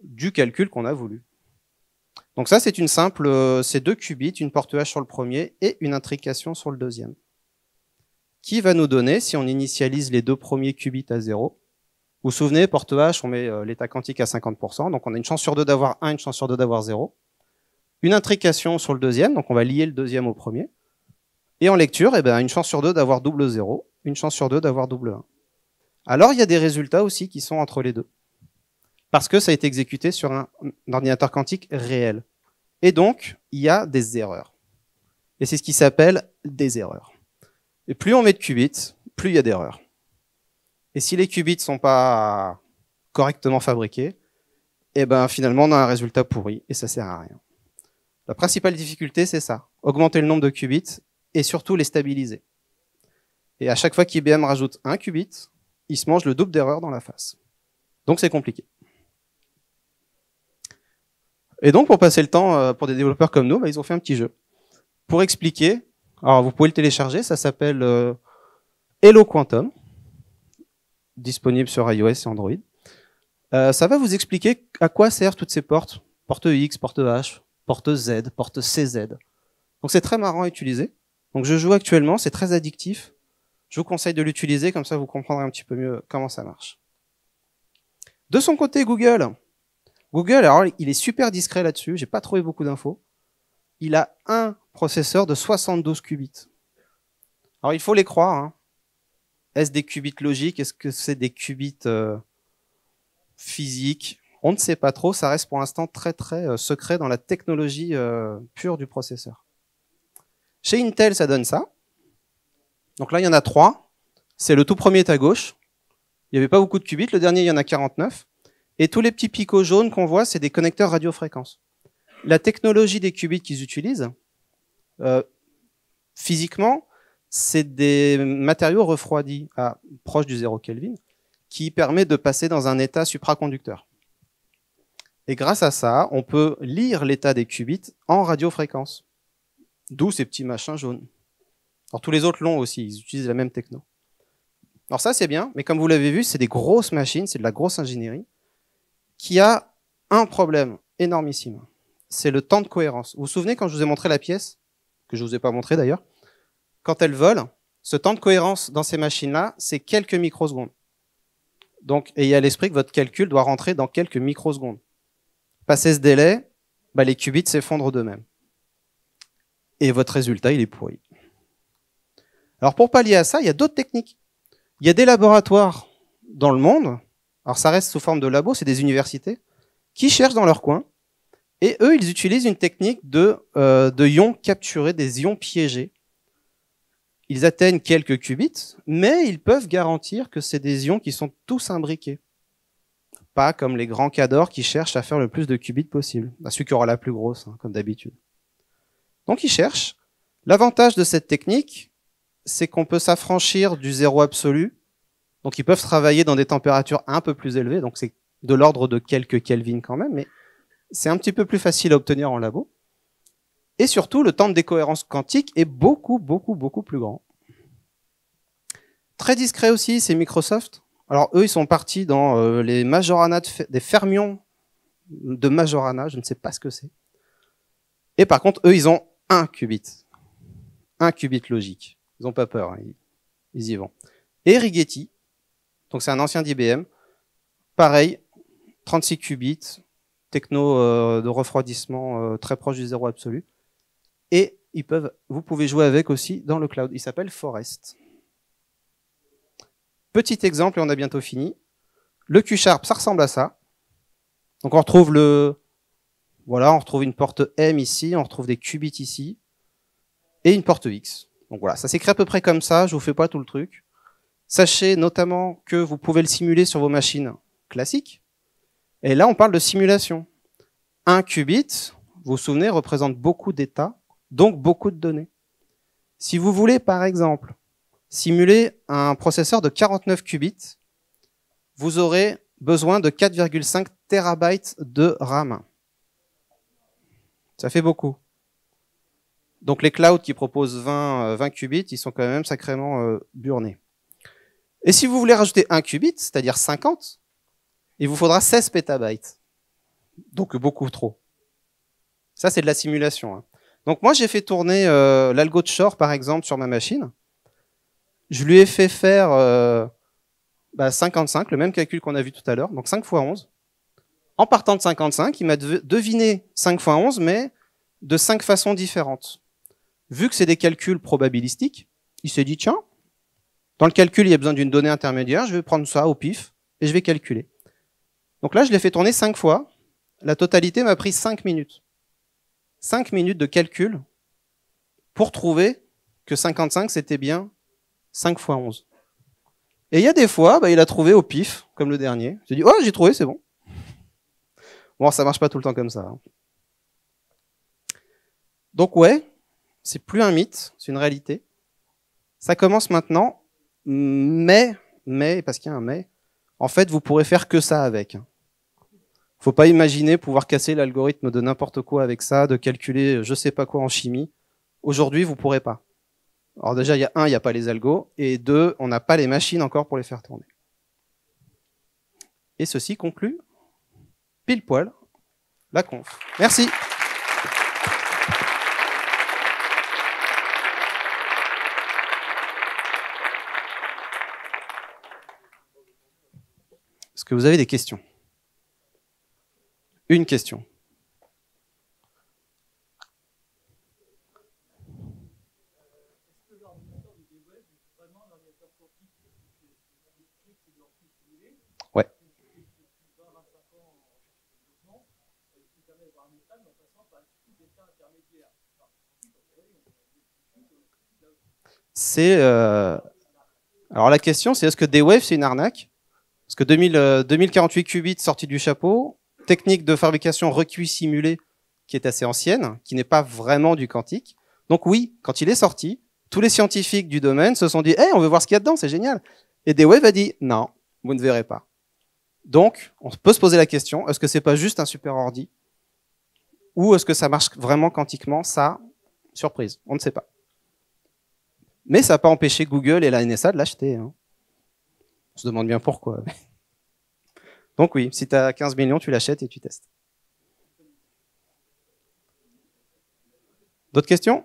du calcul qu'on a voulu. Donc Donc ça, c'est une simple, c'est 2 qubits, une porte H sur le premier et une intrication sur le deuxième. Qui va nous donner, si on initialise les 2 premiers qubits à 0, vous vous souvenez, porte H, on met l'état quantique à 50%, donc on a une chance sur 2 d'avoir 1, une chance sur 2 d'avoir 0. Une intrication sur le deuxième, donc on va lier le deuxième au premier. Et en lecture, eh ben, une chance sur 2 d'avoir double 0, une chance sur 2 d'avoir double 1. Alors, il y a des résultats aussi qui sont entre les deux. Parce que ça a été exécuté sur un ordinateur quantique réel. Et donc, il y a des erreurs. Et c'est ce qui s'appelle des erreurs. Et plus on met de qubits, plus il y a d'erreurs. Et si les qubits ne sont pas correctement fabriqués, eh ben, finalement, on a un résultat pourri et ça sert à rien. La principale difficulté, c'est ça. Augmenter le nombre de qubits et surtout les stabiliser. Et à chaque fois qu'IBM rajoute un qubit, il se mange le double d'erreurs dans la face. Donc c'est compliqué. Et donc pour passer le temps, pour des développeurs comme nous, bah, ils ont fait un petit jeu. Pour expliquer, alors vous pouvez le télécharger, ça s'appelle Hello Quantum, disponible sur iOS et Android. Ça va vous expliquer à quoi servent toutes ces portes. Porte X, porte H, porte Z, porte CZ. Donc c'est très marrant à utiliser. Donc je joue actuellement, c'est très addictif. Je vous conseille de l'utiliser, comme ça vous comprendrez un petit peu mieux comment ça marche. De son côté, Google. Google, alors il est super discret là-dessus, j'ai pas trouvé beaucoup d'infos. Il a un processeur de 72 qubits. Alors il faut les croire. Hein. Est-ce des qubits logiques? Est-ce que c'est des qubits physiques? On ne sait pas trop, ça reste pour l'instant très très secret dans la technologie pure du processeur. Chez Intel, ça donne ça. Donc là, il y en a 3. C'est le tout premier à gauche. Il n'y avait pas beaucoup de qubits. Le dernier, il y en a 49. Et tous les petits picots jaunes qu'on voit, c'est des connecteurs radiofréquences. La technologie des qubits qu'ils utilisent, physiquement, c'est des matériaux refroidis à proche du 0 Kelvin qui permet de passer dans un état supraconducteur. Et grâce à ça, on peut lire l'état des qubits en radiofréquence. D'où ces petits machins jaunes. Alors tous les autres l'ont aussi, ils utilisent la même techno. Alors ça c'est bien, mais comme vous l'avez vu, c'est des grosses machines, c'est de la grosse ingénierie, qui a un problème énormissime. C'est le temps de cohérence. Vous vous souvenez quand je vous ai montré la pièce, que je vous ai pas montré d'ailleurs, quand elle vole, ce temps de cohérence dans ces machines-là, c'est quelques microsecondes. Donc, ayez à l'esprit que votre calcul doit rentrer dans quelques microsecondes. Passé ce délai, bah, les qubits s'effondrent d'eux-mêmes. Et votre résultat, il est pourri. Alors pour pallier à ça, il y a d'autres techniques. Il y a des laboratoires dans le monde, alors ça reste sous forme de labo, c'est des universités, qui cherchent dans leur coin, et eux, ils utilisent une technique de ions capturés, des ions piégés. Ils atteignent quelques qubits, mais ils peuvent garantir que c'est des ions qui sont tous imbriqués. Pas comme les grands cadors qui cherchent à faire le plus de qubits possible. Bah, celui qui aura la plus grosse, hein, comme d'habitude. Donc ils cherchent. L'avantage de cette technique, c'est qu'on peut s'affranchir du zéro absolu. Donc ils peuvent travailler dans des températures un peu plus élevées, donc c'est de l'ordre de quelques Kelvin quand même, mais c'est un petit peu plus facile à obtenir en labo. Et surtout, le temps de décohérence quantique est beaucoup, beaucoup, beaucoup plus grand. Très discret aussi, c'est Microsoft. Alors eux, ils sont partis dans les Majorana, des fermions de Majorana, je ne sais pas ce que c'est. Et par contre, eux, ils ont un qubit logique. Ils n'ont pas peur, hein, ils y vont. Et Rigetti, donc c'est un ancien d'IBM, pareil, 36 qubits, techno de refroidissement très proche du zéro absolu. Et vous pouvez jouer avec aussi dans le cloud. Il s'appelle Forest. Petit exemple, et on a bientôt fini. Le Q-Sharp, ça ressemble à ça. Donc on retrouve on retrouve une porte M ici, on retrouve des qubits ici, et une porte X. Donc voilà, ça s'écrit à peu près comme ça, je vous fais pas tout le truc. Sachez notamment que vous pouvez le simuler sur vos machines classiques. Et là, on parle de simulation. Un qubit, vous vous souvenez, représente beaucoup d'états, donc beaucoup de données. Si vous voulez, par exemple, simuler un processeur de 49 qubits, vous aurez besoin de 4,5 terabytes de RAM. Ça fait beaucoup. Donc les clouds qui proposent 20 qubits, ils sont quand même sacrément burnés. Et si vous voulez rajouter un qubit, c'est-à-dire 50, il vous faudra 16 pétabytes. Donc beaucoup trop. Ça, c'est de la simulation, hein. Donc moi, j'ai fait tourner l'algo de Shor, par exemple, sur ma machine. Je lui ai fait faire 55, le même calcul qu'on a vu tout à l'heure, donc 5 fois 11. En partant de 55, il m'a deviné 5 fois 11, mais de 5 façons différentes. Vu que c'est des calculs probabilistiques, il s'est dit, tiens, dans le calcul, il y a besoin d'une donnée intermédiaire, je vais prendre ça au pif, et je vais calculer. Donc là, je l'ai fait tourner 5 fois. La totalité m'a pris 5 minutes. 5 minutes de calcul pour trouver que 55, c'était bien 5 fois 11. Et il y a des fois, il a trouvé au pif, comme le dernier. J'ai dit, oh, j'ai trouvé, c'est bon. Bon, ça marche pas tout le temps comme ça, hein. Donc ouais, c'est plus un mythe, c'est une réalité. Ça commence maintenant, mais, parce qu'il y a un mais, en fait, vous pourrez faire que ça avec. Faut pas imaginer pouvoir casser l'algorithme de n'importe quoi avec ça, de calculer je sais pas quoi en chimie. Aujourd'hui, vous pourrez pas. Alors déjà, il n'y a pas les algos, et 2, on n'a pas les machines encore pour les faire tourner. Et ceci conclut pile poil la conf. Merci. Est-ce que vous avez des questions? Une question. Ouais. Alors la question, c'est est-ce que D-Wave, c'est une arnaque? Parce que 2048 qubits sortis du chapeau, technique de fabrication recuit simulé qui est assez ancienne, qui n'est pas vraiment du quantique. Donc oui, quand il est sorti, tous les scientifiques du domaine se sont dit hey, on veut voir ce qu'il y a dedans, c'est génial. Et D-Wave a dit non, vous ne verrez pas. Donc, on peut se poser la question, est-ce que c'est pas juste un super ordi? Ou est-ce que ça marche vraiment quantiquement? Ça, surprise, on ne sait pas. Mais ça n'a pas empêché Google et la NSA de l'acheter, hein. On se demande bien pourquoi. Donc oui, si tu as 15 millions, tu l'achètes et tu testes. D'autres questions?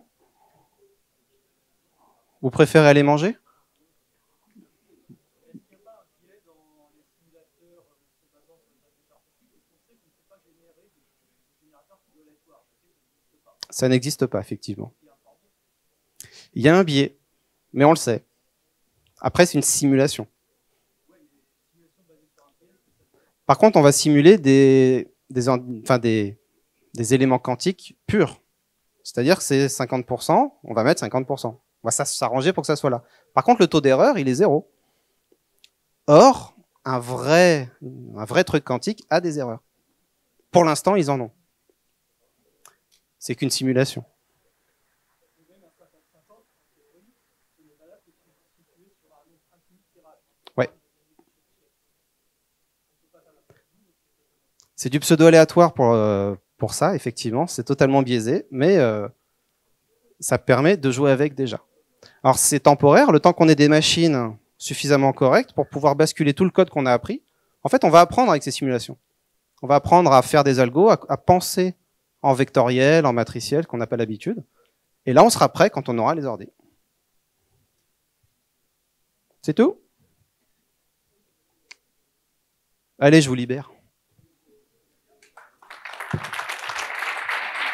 Vous préférez aller manger? Ça n'existe pas, effectivement. Il y a un biais, mais on le sait. Après, c'est une simulation. Par contre, on va simuler des éléments quantiques purs. C'est-à-dire que c'est 50%, on va mettre 50%. On va s'arranger pour que ça soit là. Par contre, le taux d'erreur, il est 0. Or, un vrai truc quantique a des erreurs. Pour l'instant, ils en ont. C'est qu'une simulation. Ouais. C'est du pseudo-aléatoire pour ça, effectivement. C'est totalement biaisé, mais ça permet de jouer avec déjà. Alors, c'est temporaire, le temps qu'on ait des machines suffisamment correctes pour pouvoir basculer tout le code qu'on a appris. En fait, on va apprendre avec ces simulations. On va apprendre à faire des algos, à penser en vectoriel, en matriciel, qu'on n'a pas l'habitude. Et là, on sera prêt quand on aura les ordi. C'est tout? Allez, je vous libère.